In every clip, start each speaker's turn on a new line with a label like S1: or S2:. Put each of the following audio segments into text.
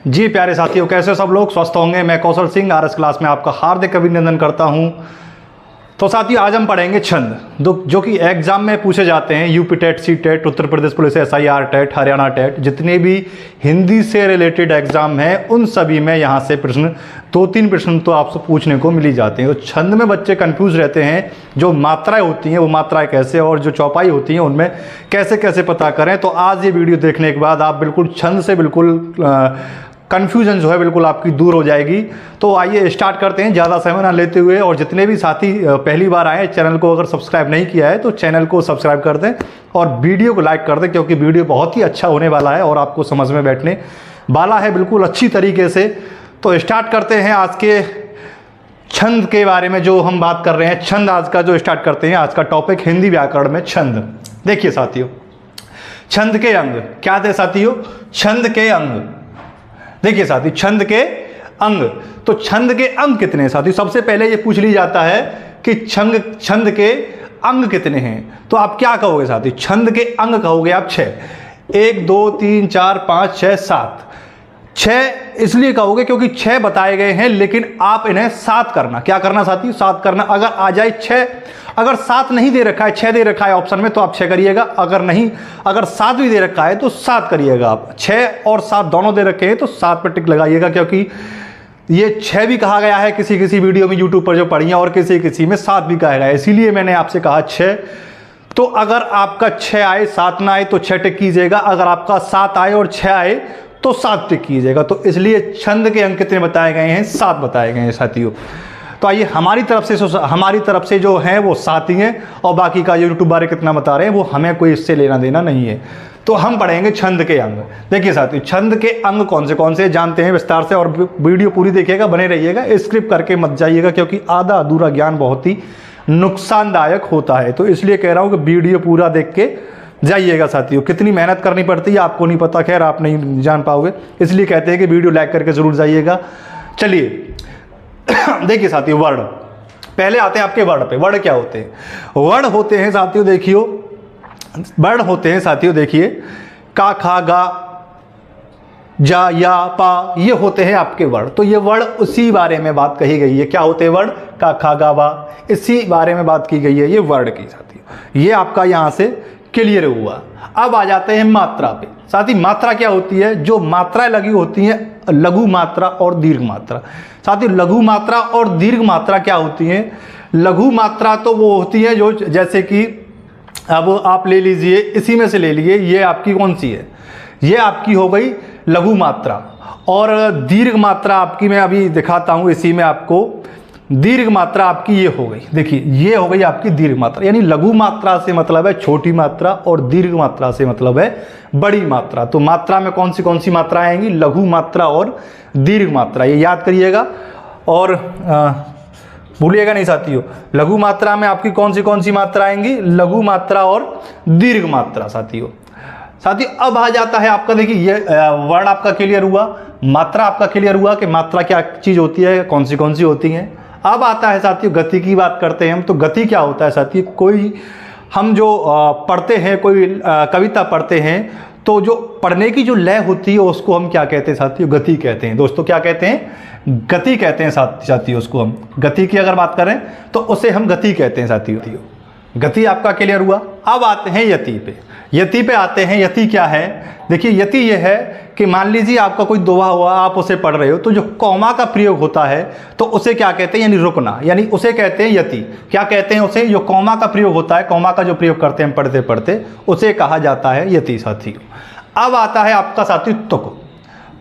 S1: जी प्यारे साथियों, कैसे हो सब लोग? स्वस्थ होंगे। मैं कौशल सिंह आरएस क्लास में आपका हार्दिक अभिनंदन करता हूं। तो साथियों, आज हम पढ़ेंगे छंद, जो कि एग्जाम में पूछे जाते हैं। UP TET, C TET, Uttar Pradesh police SIR TET, Haryana TET, जितने भी हिंदी से रिलेटेड एग्जाम हैं उन सभी में यहाँ से प्रश्न 2-3 प्रश्न तो आपसे पूछने को मिल ही जाते हैं। तो छंद में बच्चे कंफ्यूज रहते हैं, जो मात्राएं होती हैं वो मात्राएं कैसे, और जो चौपाई होती हैं उनमें कैसे कैसे पता करें। तो आज ये वीडियो देखने के बाद आप बिल्कुल छंद से बिल्कुल कन्फ्यूजन जो है बिल्कुल आपकी दूर हो जाएगी। तो आइए स्टार्ट करते हैं ज़्यादा समय ना लेते हुए। और जितने भी साथी पहली बार आए, चैनल को अगर सब्सक्राइब नहीं किया है तो चैनल को सब्सक्राइब कर दें और वीडियो को लाइक कर दें, क्योंकि वीडियो बहुत ही अच्छा होने वाला है और आपको समझ में बैठने वाला है बिल्कुल अच्छी तरीके से। तो स्टार्ट करते हैं आज के छंद के बारे में जो हम बात कर रहे हैं। छंद आज का जो स्टार्ट करते हैं, आज का टॉपिक हिंदी व्याकरण में छंद। देखिए साथियों, छंद के अंग क्या थे साथियों? छंद के अंग। देखिए साथी, छंद के अंग। तो छंद के अंग कितने हैं साथी? सबसे पहले ये पूछ ली जाता है कि छंद के अंग कितने हैं। तो आप क्या कहोगे साथी? छंद के अंग कहोगे आप 6। 1 2 3 4 5 6 7। 6 इसलिए कहोगे क्योंकि 6 बताए गए हैं, लेकिन आप इन्हें 7 करना। क्या करना साथी? 7 करना। अगर आ जाए 6, अगर 7 नहीं दे रखा है, 6 दे रखा है ऑप्शन में, तो आप 6 करिएगा। अगर 7 भी दे रखा है तो 7 करिएगा आप। 6 और 7 दोनों दे रखे हैं तो 7 पर टिक लगाइएगा, क्योंकि ये 6 भी कहा गया है किसी किसी वीडियो में यूट्यूब पर जो पढ़ी है, और किसी में 7 भी कहा गया है। इसीलिए मैंने आपसे कहा 6। तो अगर आपका 6 आए 7 ना आए तो 6 टिक कीजिएगा। अगर आपका 7 आए और 6 आए तो 7 टिक कीजिएगा। तो इसलिए छंद के अंक कितने बताए गए हैं? 7 बताए गए हैं साथियों। तो आइए, हमारी तरफ से जो है वो 7 ही हैं, और बाकी का यूट्यूब वाले कितना बता रहे हैं वो हमें कोई इससे लेना देना नहीं है। तो हम पढ़ेंगे छंद के अंग। देखिए साथियों, छंद के अंग कौन से जानते हैं विस्तार से, और वीडियो पूरी देखिएगा, बने रहिएगा, स्क्रिप्ट करके मत जाइएगा, क्योंकि आधा अधूरा ज्ञान बहुत ही नुकसानदायक होता है। तो इसलिए कह रहा हूँ कि वीडियो पूरा देख के जाइएगा साथियों। कितनी मेहनत करनी पड़ती है आपको नहीं पता, खैर आप नहीं जान पाओगे, इसलिए कहते हैं कि वीडियो लाइक करके जरूर जाइएगा। चलिए देखिए साथियों, वर्ण। पहले आते हैं आपके वर्ण पे। वर्ण क्या होते हैं? वर्ण होते हैं साथियों, देखिए का, खा, गा, जा, या, पा, ये होते हैं आपके वर्ण। तो ये वर्ण उसी बारे में बात कही गई है। क्या होते हैं वर्ण? का, खा, गा, बा, इसी बारे में बात की गई है ये वर्ण की साथियों। ये आपका यहां से क्लियर हुआ। अब आ जाते हैं मात्रा पे। साथी, मात्रा क्या होती है? जो मात्राएं लगी होती हैं, लघु मात्रा और दीर्घ मात्रा। साथी, लघु मात्रा और दीर्घ मात्रा क्या होती हैं? लघु मात्रा तो वो होती है जो, जैसे कि अब आप ले लीजिए, इसी में से ले लीजिए, ये आपकी कौन सी है? ये आपकी हो गई लघु मात्रा। और दीर्घ मात्रा आपकी मैं अभी दिखाता हूं, इसी में आपको दीर्घ मात्रा आपकी ये हो गई। देखिए, ये हो गई आपकी दीर्घ मात्रा। यानी लघु मात्रा से मतलब है छोटी मात्रा, और दीर्घ मात्रा से मतलब है बड़ी मात्रा। तो मात्रा में कौन सी मात्रा आएंगी? लघु मात्रा और दीर्घ मात्रा, ये याद करिएगा और भूलिएगा नहीं साथियों। लघु मात्रा में आपकी कौन सी मात्रा आएंगी? लघु मात्रा और दीर्घ मात्रा साथियों। अब आ जाता है आपका, देखिए ये वर्ण आपका क्लियर हुआ, मात्रा आपका क्लियर हुआ कि मात्रा क्या चीज होती है, कौन सी होती है। अब आता है साथियों गति की बात करते हैं हम। तो गति क्या होता है साथियों? कोई हम जो पढ़ते हैं, कोई कविता पढ़ते हैं, तो जो पढ़ने की जो लय होती है उसको हम क्या कहते हैं साथियों? गति कहते हैं। दोस्तों क्या कहते हैं? गति कहते हैं साथियों। उसको हम गति की अगर बात करें तो उसे हम गति कहते हैं साथियों। गति आपका क्लियर हुआ। अब आते हैं यति पे। यति पे आते हैं। यति क्या है? देखिए, यति ये है कि मान लीजिए आपका कोई दोहा हुआ, आप उसे पढ़ रहे हो, तो जो कॉमा का प्रयोग होता है तो उसे क्या कहते हैं? यानी रुकना, यानी उसे कहते हैं यति। क्या कहते हैं उसे? जो कॉमा का प्रयोग होता है, कॉमा का जो प्रयोग करते हैं पढ़ते पढ़ते, उसे कहा जाता है यति साथियों। अब आता है आपका साथियों तुक।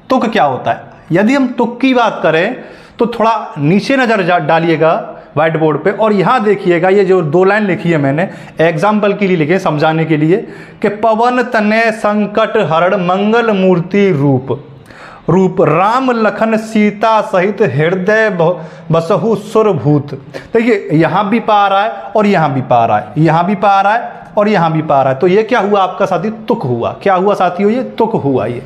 S1: तुक क्या होता है? यदि हम तुक की बात करें तो थोड़ा नीचे नजर डालिएगा व्हाइट बोर्ड पे, और यहाँ देखिएगा, ये जो 2 लाइन लिखी है मैंने एग्जाम्पल के लिए लिखे, समझाने के लिए, कि पवन तनय संकट हरण मंगल मूर्ति रूप राम लखन सीता सहित हृदय बसहु सुरभूत। देखिए, यहाँ भी पा रहा है और यहाँ भी पा रहा है, यहाँ भी पा रहा है और यहाँ भी पा रहा है। तो ये क्या हुआ आपका साथी? तुक हुआ। क्या हुआ साथियों? ये तुक हुआ। ये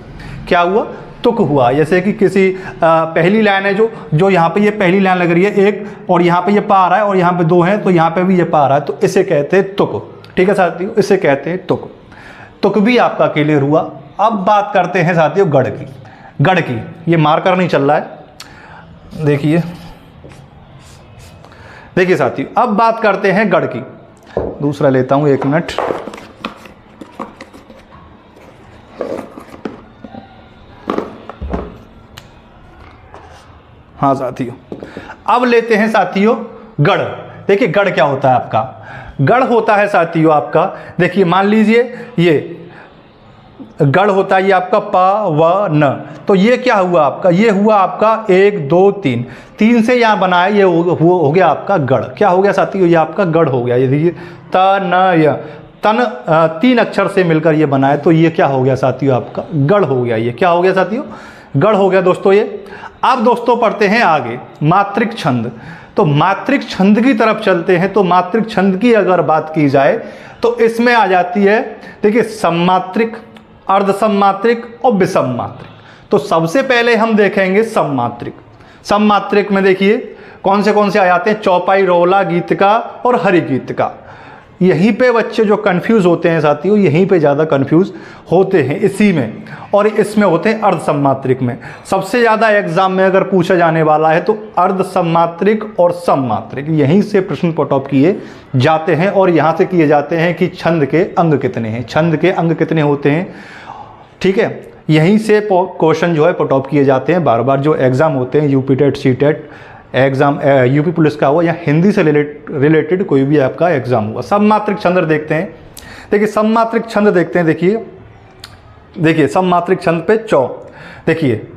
S1: क्या हुआ? तुक हुआ। जैसे कि किसी पहली लाइन है जो यहाँ पे ये पहली लाइन लग रही है एक, और यहाँ पे ये पा रहा है और यहाँ पे 2 है, तो यहाँ पे भी ये पा रहा है, तो इसे कहते हैं तुक। ठीक है साथियों, इसे कहते हैं तुक। तुक भी आपका क्लियर हुआ। अब बात करते हैं साथियों गढ़ की। गढ़ की, ये मार्कर नहीं चल रहा है, देखिए देखिए साथियों। अब बात करते हैं गढ़ की, दूसरा लेता हूं, 1 मिनट। हाँ साथियों, अब लेते हैं साथियों गढ़। देखिए गढ़ क्या होता है आपका, गढ़ होता है साथियों आपका, देखिए मान लीजिए ये गढ़ होता है, ये आपका प व न, तो ये क्या हुआ आपका, ये हुआ आपका 1 2 3, 3 से यहाँ बना है, ये हो गया आपका गढ़। क्या हो गया साथियों, ये आपका गढ़ हो गया। ये देखिए त न य, तन 3 अक्षर से मिलकर ये बना है, तो ये क्या हो गया साथियों, आपका गढ़ हो गया। ये क्या हो गया साथियों, गढ़ हो गया दोस्तों ये। अब दोस्तों पढ़ते हैं आगे मात्रिक छंद। तो मात्रिक छंद की तरफ चलते हैं। तो मात्रिक छंद की अगर बात की जाए तो इसमें आ जाती है, देखिए सम्मात्रिक, अर्धसम्मात्रिक और विषममात्रिक। तो सबसे पहले हम देखेंगे सम्मात्रिक। सम्मात्रिक में देखिए कौन से आ जाते हैं, चौपाई, रोला, गीतका और हरि गीतका। यहीं पे बच्चे जो कंफ्यूज होते हैं साथियों, यहीं पे ज़्यादा कंफ्यूज होते हैं इसी में, और इसमें होते हैं अर्धसम्मात्रिक में। सबसे ज़्यादा एग्जाम में अगर पूछा जाने वाला है तो अर्धसम्मात्रिक और सम्मात्रिक, यहीं से प्रश्न पुट ऑफ किए जाते हैं। और यहाँ से किए जाते हैं कि छंद के अंग कितने हैं, छंद के अंग कितने होते हैं, ठीक है। यहीं से क्वेश्चन जो है पुट ऑफ किए जाते हैं बार बार। जो एग्ज़ाम होते हैं UP TET, C TET exam, UP police का हुआ या हिंदी से रिलेटेड कोई भी आपका एग्ज़ाम हुआ। सम्मात्रिक छंद देखते हैं। देखिए सम्मात्रिक छंद देखते हैं। देखिए सम्मात्रिक छंद पे चौ, देखिए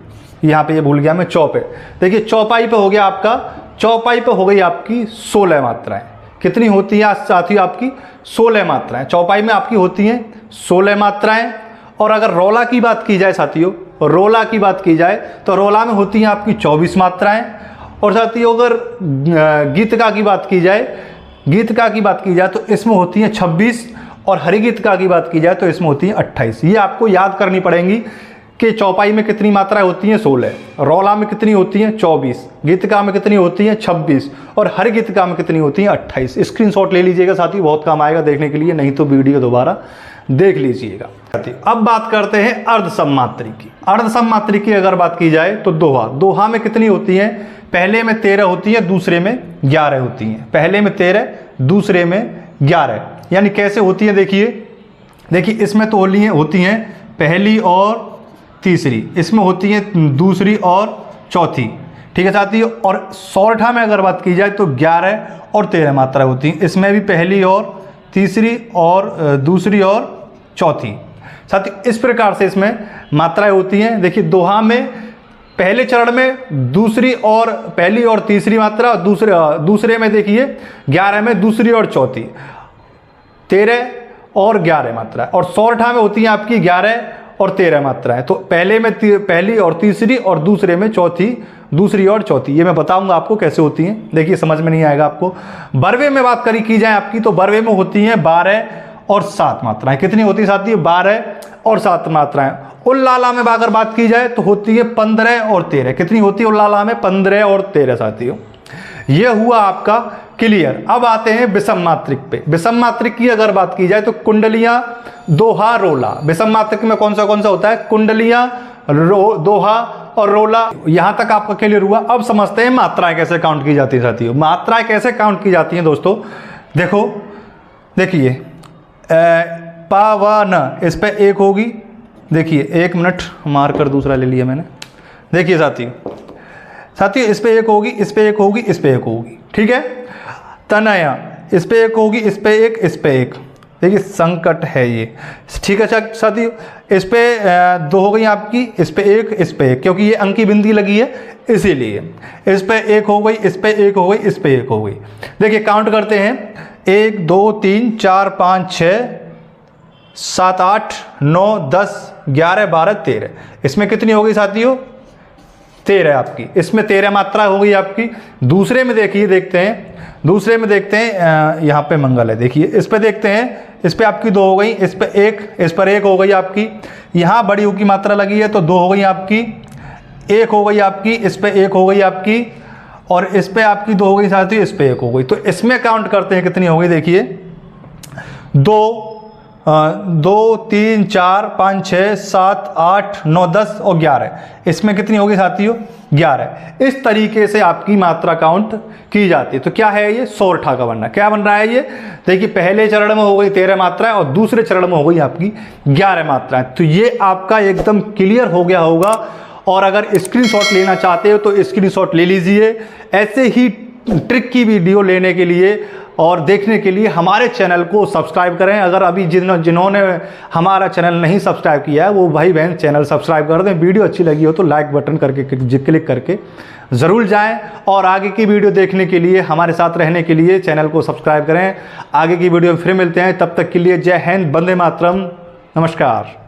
S1: यहाँ पे ये भूल गया मैं, चौ पे देखिए, चौपाई पे हो गया आपका, चौपाई पे हो गई आपकी 16 मात्राएं। कितनी होती हैं साथियों आपकी, 16 मात्राएं। चौपाई में आपकी होती हैं 16 मात्राएं। और अगर रोला की बात की जाए साथियों, रोला की बात की जाए तो रोला में होती हैं आपकी 24 मात्राएं। और साथियों अगर गीतका की बात की जाए, गीतका की बात की जाए तो इसमें होती हैं 26, और हरि गीतका की बात की जाए तो इसमें होती हैं 28। ये आपको याद करनी पड़ेंगी कि चौपाई में कितनी मात्राएं होती हैं 16, रोला में कितनी होती हैं 24, गीतका में कितनी होती हैं 26, और हरि गीतका में कितनी होती हैं 28। स्क्रीनशॉट ले लीजिएगा साथियों, बहुत काम आएगा देखने के लिए, नहीं तो वीडियो दोबारा देख लीजिएगा। अब बात करते हैं अर्धसम्मात्रिक की। अर्धसम्मात्रिक की अगर बात की जाए तो दोहा, दोहा में कितनी होती हैं, पहले में 13 होती है, दूसरे में 11 होती हैं। पहले में 13, दूसरे में 11, यानी कैसे होती है, देखिए इसमें तो होती हैं पहली और तीसरी, इसमें होती हैं दूसरी और चौथी, ठीक है साथियों। और सौरठा में अगर बात की जाए तो 11 और 13 मात्रा होती हैं। इसमें भी पहली और तीसरी और दूसरी और चौथी साथियों, इस प्रकार से इसमें मात्राएं होती हैं। देखिए दोहा में पहले चरण में दूसरी और पहली और तीसरी मात्रा, दूसरे में देखिए 11 में दूसरी और चौथी, 13 और 11 मात्रा, और सौरठा में होती हैं आपकी 11 और 13 मात्राएं। तो पहले में पहली और तीसरी, और दूसरे में चौथी, दूसरी और चौथी। ये मैं बताऊंगा आपको कैसे होती हैं, देखिए समझ में नहीं आएगा आपको। बरवे में बात की जाए आपकी, तो बरवे में होती हैं 12 और 7 मात्राएं। कितनी होती है साथियों, 12 और 7 मात्राएं। उल्लाला में अगर बात की जाए तो होती है 15 और 13। कितनी होती है उल्लाला में, 15 और 13 साथियों। ये हुआ आपका क्लियर। अब आते हैं विषम मात्रिक पे। विषम मात्रिक की अगर बात की जाए तो कुंडलियां, दोहा, रोला। विषम मात्रिक में कौन सा होता है, कुंडलियां, दोहा और रोला। यहां तक आपका क्लियर हुआ। अब समझते हैं मात्राएं कैसे काउंट की जाती है साथियों। मात्राएं कैसे काउंट की जाती हैं दोस्तों, देखिए पा व न, इस पे 1 होगी। देखिए 1 मिनट, मार्कर दूसरा ले लिया मैंने। देखिए साथियों इस पे 1 होगी, इस पे 1 होगी, इस पे 1 होगी, ठीक है। तनया, इस पे 1 होगी, इस पे 1, इस पे 1। देखिए संकट है ये, ठीक है साथियों। इस पे 2 हो गई आपकी, इस पे 1, इस पे 1, क्योंकि ये अंक की बिंदी लगी है इसीलिए। इस पे 1 हो गई, इस पे 1 हो गई, इस पे 1 हो गई। देखिए काउंट करते हैं, 1 2 3 4 5 6 7 8 9 10 11 12 13। इसमें कितनी हो गई साथियों, 13 आपकी। इसमें 13 मात्रा हो गई आपकी। दूसरे में देखते हैं यहाँ पे मंगल है। देखिए इस पे देखते हैं, इस पे आपकी 2 हो गई, इस पे 1, इस पर 1 हो गई आपकी। यहाँ बड़ी ऊ की मात्रा लगी है तो 2 हो गई आपकी, 1 हो गई आपकी, इस पे 1 हो गई आपकी, और इस पे आपकी 2 हो गई साथियों, इस पे 1 हो गई। तो इसमें काउंट करते हैं कितनी हो गई, देखिए 2 2 3 4 5 6 7 8 9 10 और 11। इसमें कितनी होगी साथियों? 11। इस तरीके से आपकी मात्रा काउंट की जाती है। तो क्या है ये? सोरठा का बनना। क्या बन रहा है ये? देखिए पहले चरण में हो गई 13 मात्राएं और दूसरे चरण में हो गई आपकी 11 मात्राएं। तो ये आपका एकदम क्लियर हो गया होगा। और अगर स्क्रीनशॉट लेना चाहते हो तो स्क्रीनशॉट ले लीजिए। ऐसे ही ट्रिक की वीडियो लेने के लिए और देखने के लिए हमारे चैनल को सब्सक्राइब करें। अगर अभी जिन्होंने हमारा चैनल नहीं सब्सक्राइब किया है वो भाई बहन चैनल सब्सक्राइब कर दें। वीडियो अच्छी लगी हो तो लाइक बटन करके क्लिक करके ज़रूर जाएं। और आगे की वीडियो देखने के लिए, हमारे साथ रहने के लिए चैनल को सब्सक्राइब करें। आगे की वीडियो में फिर मिलते हैं, तब तक के लिए जय हिंद, वंदे मातरम, नमस्कार।